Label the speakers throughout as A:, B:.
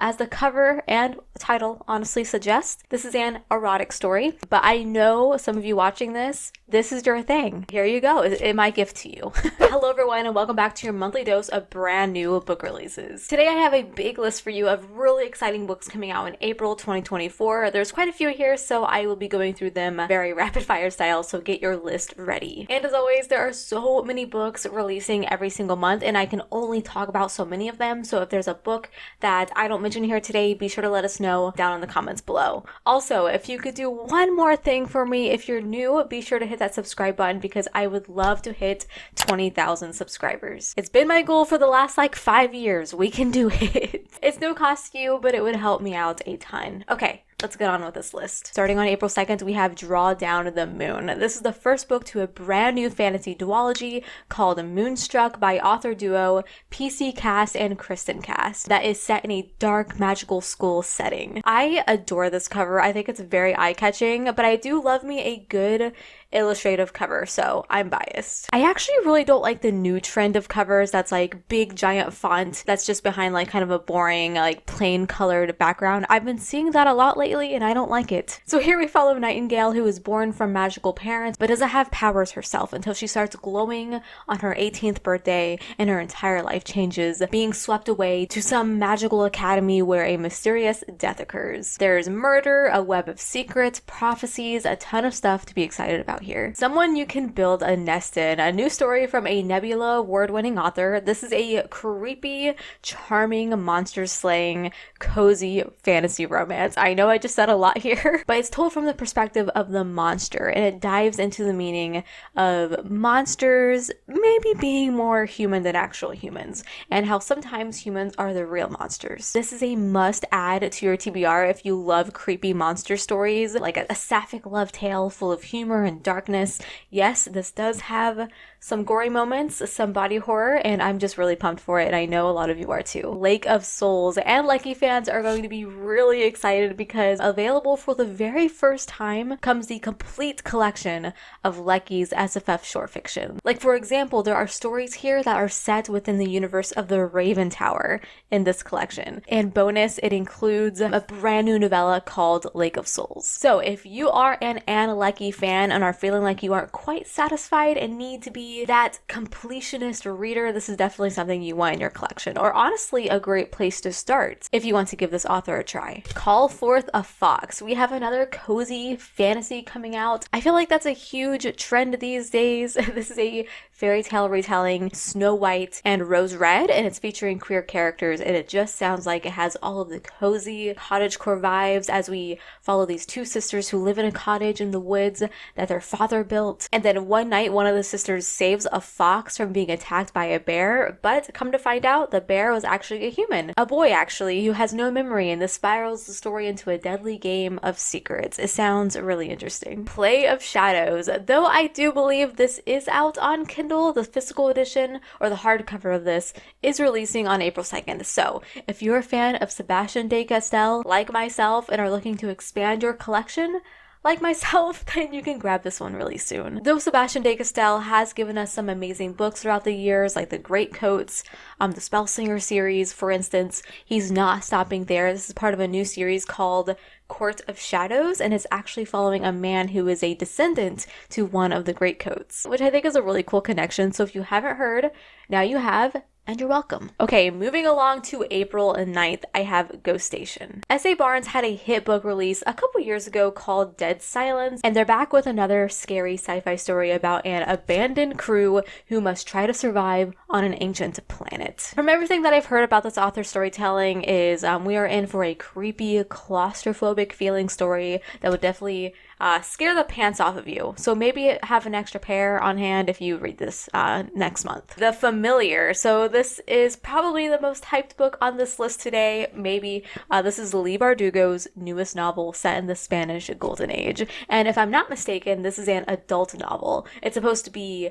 A: as the cover and title honestly suggest, this is an erotic story, but I know some of you watching this is your thing. Here you go. It's my gift to you. Hello everyone and welcome back to your monthly dose of brand new book releases. Today I have a big list for you of really exciting books coming out in April 2024. There's quite a few here, so I will be going through them very rapid fire style, so get your list ready. And as always, there are so many books releasing every single month and I can only talk about so many of them, so if there's a book that I don't mention here today, be sure to let us know down in the comments below. Also, if you could do one more thing for me, if you're new, be sure to hit that subscribe button because I would love to hit 20,000 subscribers. It's been my goal for the last 5 years. We can do it. It's no cost to you, but it would help me out a ton. Okay, let's get on with this list. Starting on April 2nd, we have Draw Down the Moon. This is the first book to a brand new fantasy duology called Moonstruck by author duo PC Cast and Kristen Cast that is set in a dark magical school setting. I adore this cover. I think it's very eye-catching, but I do love me a good illustrative cover, so I'm biased. I actually really don't like the new trend of covers that's big giant font that's just behind kind of a boring plain colored background. I've been seeing that a lot lately and I don't like it. So here we follow Nightingale, who is born from magical parents but doesn't have powers herself until she starts glowing on her 18th birthday and her entire life changes, being swept away to some magical academy where a mysterious death occurs. There's murder, a web of secrets, prophecies, a ton of stuff to be excited about here. Someone you can build a nest in. A new story from a Nebula award-winning author. This is a creepy, charming, monster-slaying, cozy fantasy romance. I know I just said a lot here, but it's told from the perspective of the monster, and it dives into the meaning of monsters maybe being more human than actual humans, and how sometimes humans are the real monsters. This is a must add to your TBR if you love creepy monster stories, like a sapphic love tale full of humor and darkness. Yes, this does have some gory moments, some body horror, and I'm just really pumped for it, and I know a lot of you are too. Lake of Souls and Lecky fans are going to be really excited because available for the very first time comes the complete collection of Lecky's SFF short fiction. For example, there are stories here that are set within the universe of the Raven Tower in this collection. And bonus, it includes a brand new novella called Lake of Souls. So if you are an Anne Leckie fan and are feeling like you aren't quite satisfied and need to be that completionist reader, this is definitely something you want in your collection, or honestly a great place to start if you want to give this author a try. Call Forth a Fox. We have another cozy fantasy coming out. I feel like that's a huge trend these days. This is a fairy tale retelling, Snow White and Rose Red, and it's featuring queer characters, and it just sounds like it has all of the cozy cottagecore vibes as we follow these two sisters who live in a cottage in the woods that their father built. And then one night, one of the sisters saves a fox from being attacked by a bear, but come to find out, the bear was actually a human. A boy, actually, who has no memory, and this spirals the story into a deadly game of secrets. It sounds really interesting. Play of Shadows. Though I do believe this is out on Kindle, the physical edition, or the hardcover of this, is releasing on April 2nd. So, if you're a fan of Sebastian de Castell, like myself, and are looking to expand your collection, like myself, then you can grab this one really soon. Though Sebastian de Castell has given us some amazing books throughout the years, like the Great Coats, the Spellslinger series, for instance, he's not stopping there. This is part of a new series called Court of Shadows, and it's actually following a man who is a descendant to one of the Great Coats, which I think is a really cool connection. So if you haven't heard, now you have, and you're welcome. Okay, moving along to April 9th, I have Ghost Station. S.A. Barnes had a hit book release a couple years ago called Dead Silence, and they're back with another scary sci-fi story about an abandoned crew who must try to survive on an ancient planet. From everything that I've heard about this author's storytelling is we are in for a creepy, claustrophobic feeling story that would definitely scare the pants off of you. So maybe have an extra pair on hand if you read this next month. The Familiar. So this is probably the most hyped book on this list today. Maybe this is Leigh Bardugo's newest novel set in the Spanish Golden Age. And if I'm not mistaken, this is an adult novel. It's supposed to be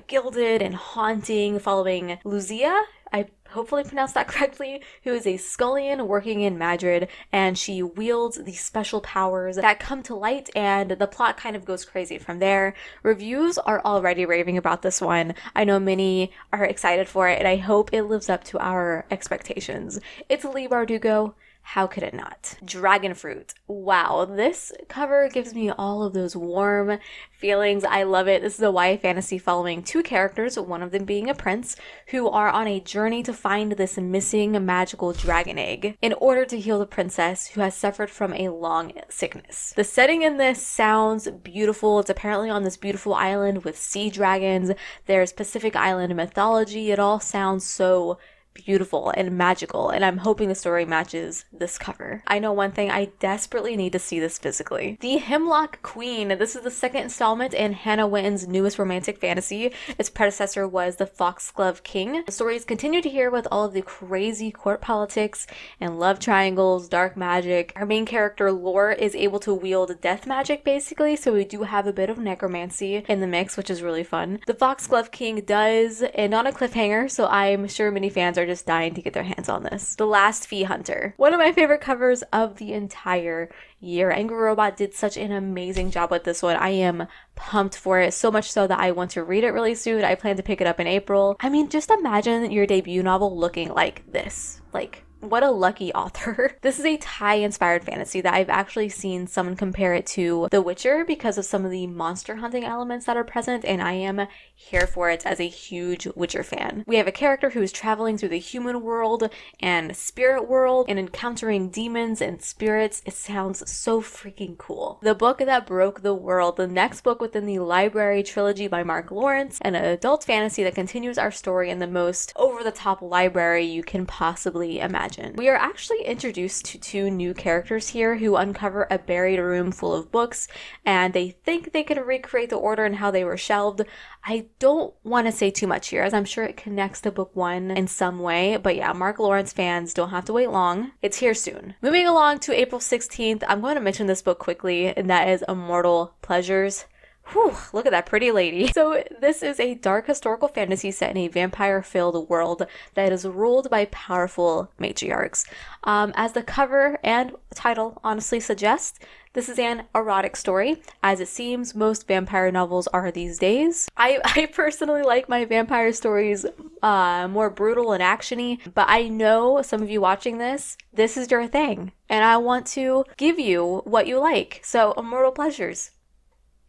A: gilded and haunting, following Lucia. I hopefully pronounced that correctly, who is a Scullion working in Madrid, and she wields these special powers that come to light, and the plot kind of goes crazy from there. Reviews are already raving about this one. I know many are excited for it, and I hope it lives up to our expectations. It's Leigh Bardugo. How could it not? Dragon Fruit. Wow, this cover gives me all of those warm feelings. I love it. This is a YA fantasy following two characters, one of them being a prince, who are on a journey to find this missing magical dragon egg in order to heal the princess who has suffered from a long sickness. The setting in this sounds beautiful. It's apparently on this beautiful island with sea dragons. There's Pacific Island mythology. It all sounds so beautiful and magical, and I'm hoping the story matches this cover. I know one thing, I desperately need to see this physically. The Hemlock Queen. This is the second installment in Hannah Winton's newest romantic fantasy. Its predecessor was The Foxglove King. The stories continue to hear with all of the crazy court politics and love triangles, dark magic. Our main character, Lore, is able to wield death magic basically, so we do have a bit of necromancy in the mix, which is really fun. The Foxglove King does end on a cliffhanger, so I'm sure many fans are just dying to get their hands on this. The Last Fee Hunter. One of my favorite covers of the entire year. Angry Robot did such an amazing job with this one. I am pumped for it, so much so that I want to read it really soon. I plan to pick it up in April. I mean, just imagine your debut novel looking like this. Like, what a lucky author. This is a Thai-inspired fantasy that I've actually seen someone compare it to The Witcher because of some of the monster hunting elements that are present, and I am here for it as a huge Witcher fan. We have a character who is traveling through the human world and spirit world and encountering demons and spirits. It sounds so freaking cool. The Book That Broke the World, the next book within the Library trilogy by Mark Lawrence, an adult fantasy that continues our story in the most over-the-top library you can possibly imagine. We are actually introduced to two new characters here who uncover a buried room full of books, and they think they can recreate the order and how they were shelved. I don't want to say too much here, as I'm sure it connects to book one in some way, but yeah, Mark Lawrence fans don't have to wait long. It's here soon. Moving along to April 16th, I'm going to mention this book quickly, and that is Immortal Pleasures. Whew, look at that pretty lady. So this is a dark historical fantasy set in a vampire-filled world that is ruled by powerful matriarchs. As the cover and title honestly suggest, this is an erotic story, as it seems most vampire novels are these days. I personally like my vampire stories more brutal and actiony, but I know some of you watching this is your thing, and I want to give you what you like. So, Immortal Pleasures.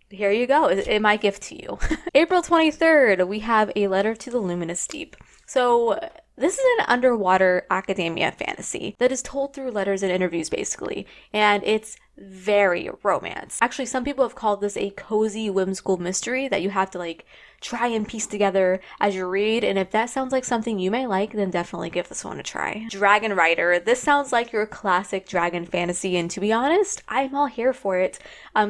A: Here you go. It's my gift to you. April 23rd, we have A Letter to the Luminous Deep. So this is an underwater academia fantasy that is told through letters and interviews, basically, and it's very romance. Actually, some people have called this a cozy, whimsical mystery that you have to like try and piece together as you read, and if that sounds like something you may like, then definitely give this one a try. Dragon Rider. This sounds like your classic dragon fantasy, and to be honest, I'm all here for it.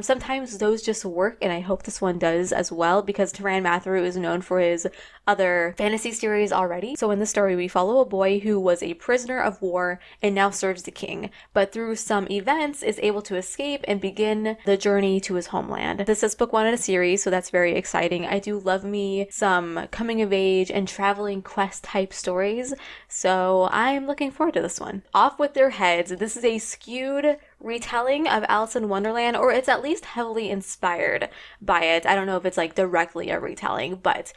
A: Sometimes those just work, and I hope this one does as well, because Taran Matharu is known for his other fantasy series already. So in this story, we follow a boy who was a prisoner of war and now serves the king, but through some events is able to escape and begin the journey to his homeland. This is book one in a series, so that's very exciting. I do love me some coming of age and traveling quest type stories, so I'm looking forward to this one. Off with Their Heads. This is a skewed retelling of Alice in Wonderland, or it's at least heavily inspired by it. I don't know if it's like directly a retelling, but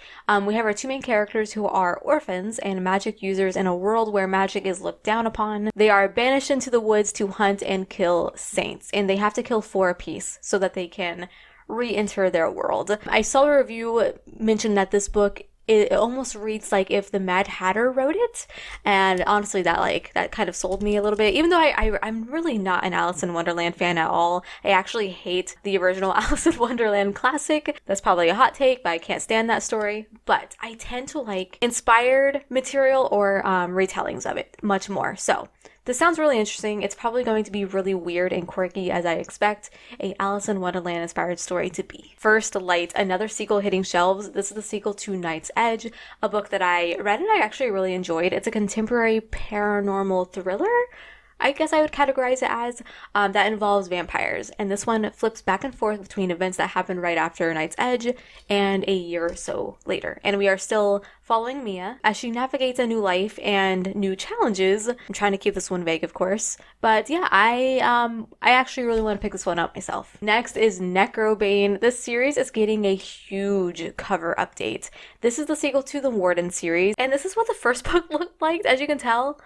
A: we have our two main characters who are orphans and magic users in a world where magic is looked down upon. They are banished into the woods to hunt and kill saints, and they have to kill 4 apiece so that they can re-enter their world. I saw a review mention that this book, it almost reads like if the Mad Hatter wrote it, and honestly that kind of sold me a little bit, even though I'm really not an Alice in Wonderland fan at all. I actually hate the original Alice in Wonderland classic. That's probably a hot take, but I can't stand that story. But I tend to like inspired material or retellings of it much more. So this sounds really interesting. It's probably going to be really weird and quirky, as I expect a Alice in Wonderland inspired story to be. First Light, another sequel hitting shelves. This is the sequel to Night's Edge, a book that I read and I actually really enjoyed. It's a contemporary paranormal thriller. I guess I would categorize it as, that involves vampires. And this one flips back and forth between events that happen right after Night's Edge and a year or so later. And we are still following Mia as she navigates a new life and new challenges. I'm trying to keep this one vague, of course. But yeah, I actually really want to pick this one up myself. Next is Necrobane. This series is getting a huge cover update. This is the sequel to the Warden series, and this is what the first book looked like, as you can tell.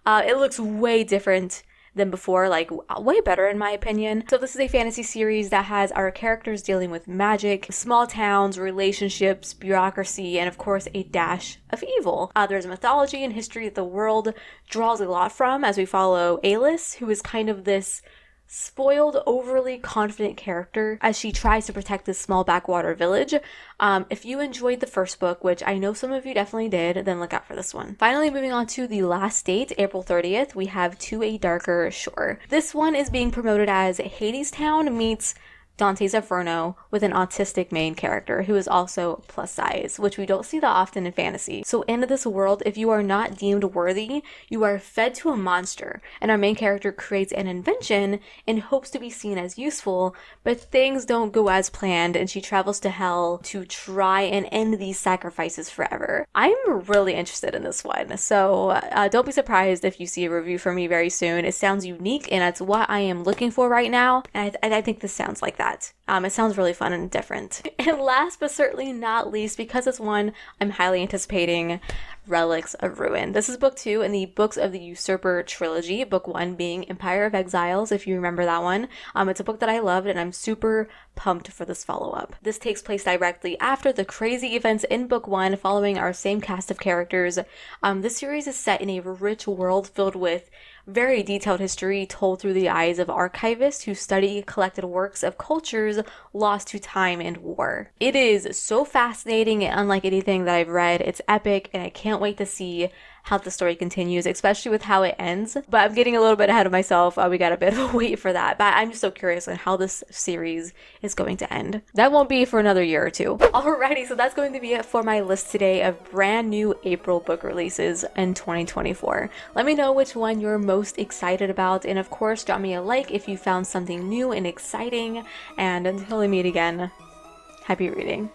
A: It looks way different than before, like way better in my opinion. So this is a fantasy series that has our characters dealing with magic, small towns, relationships, bureaucracy, and of course a dash of evil. There's mythology and history that the world draws a lot from as we follow Alis, who is kind of this spoiled, overly confident character as she tries to protect this small backwater village. If you enjoyed the first book, which I know some of you definitely did, then look out for this one. Finally, moving on to the last date, April 30th, we have To a Darker Shore. This one is being promoted as Hadestown meets Dante's Inferno with an autistic main character who is also plus size, which we don't see that often in fantasy. So in this world, if you are not deemed worthy, you are fed to a monster, and our main character creates an invention in hopes to be seen as useful, but things don't go as planned and she travels to hell to try and end these sacrifices forever. I'm really interested in this one, so don't be surprised if you see a review from me very soon. It sounds unique and that's what I am looking for right now, and I think this sounds like that. It sounds really fun and different. And last but certainly not least, because it's one I'm highly anticipating, Relics of Ruin. This is book 2 in the Books of the Usurper trilogy, book 1 being Empire of Exiles, if you remember that one. It's a book that I loved and I'm super pumped for this follow-up. This takes place directly after the crazy events in book 1, following our same cast of characters. This series is set in a rich world filled with very detailed history told through the eyes of archivists who study collected works of cultures lost to time and war. It is so fascinating and unlike anything that I've read. It's epic and I can't wait to see how the story continues, especially with how it ends. But I'm getting a little bit ahead of myself. We got a bit of a wait for that. But I'm just so curious on how this series is going to end. That won't be for another year or two. Alrighty, so that's going to be it for my list today of brand new April book releases in 2024. Let me know which one you're most excited about. And of course, drop me a like if you found something new and exciting. And until we meet again, happy reading.